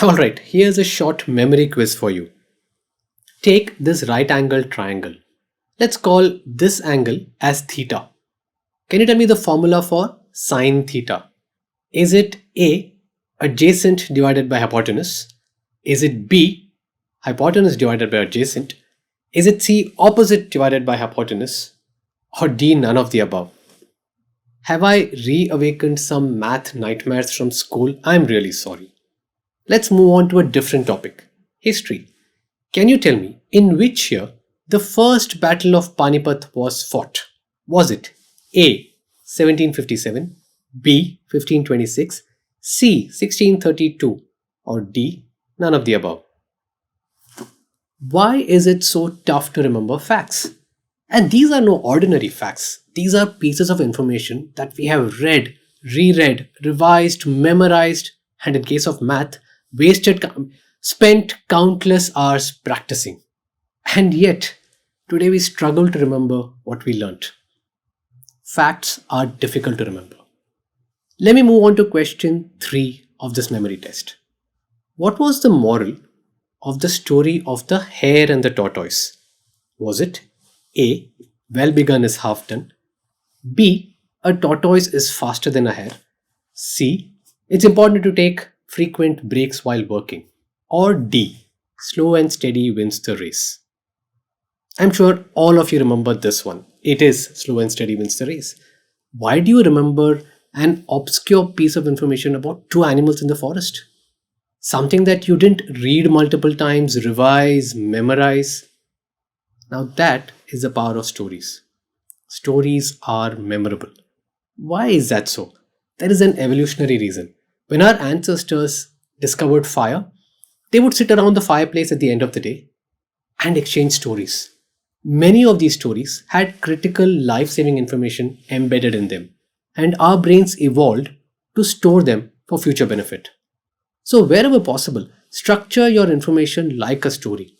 Alright, here's a short memory quiz for you. Take this right angle triangle. Let's call this angle as theta. Can you tell me the formula for sine theta? Is it A, adjacent divided by hypotenuse? Is it B, hypotenuse divided by adjacent? Is it C, opposite divided by hypotenuse? Or D, none of the above? Have I reawakened some math nightmares from school? I'm really sorry. Let's move on to a different topic, history. Can you tell me in which year the first battle of Panipat was fought? Was it A, 1757, B, 1526, C, 1632, or D, none of the above? Why is it so tough to remember facts? And these are no ordinary facts. These are pieces of information that we have read, reread, revised, memorized, and in case of math, spent countless hours practicing. And yet, today we struggle to remember what we learnt. Facts are difficult to remember. Let me move on to question 3 of this memory test. What was the moral of the story of the hare and the tortoise? Was it A, well begun is half done, B, a tortoise is faster than a hare, C, it's important to take frequent breaks while working, or D, slow and steady wins the race? I'm sure all of you remember this one. It is slow and steady wins the race. Why do you remember an obscure piece of information about two animals in the forest? Something that you didn't read multiple times, revise, memorize. Now that is the power of stories. Stories are memorable. Why is that so? There is an evolutionary reason. When our ancestors discovered fire, they would sit around the fireplace at the end of the day and exchange stories. Many of these stories had critical life-saving information embedded in them, and our brains evolved to store them for future benefit. So wherever possible, structure your information like a story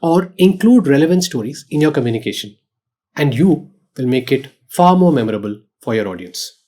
or include relevant stories in your communication, and you will make it far more memorable for your audience.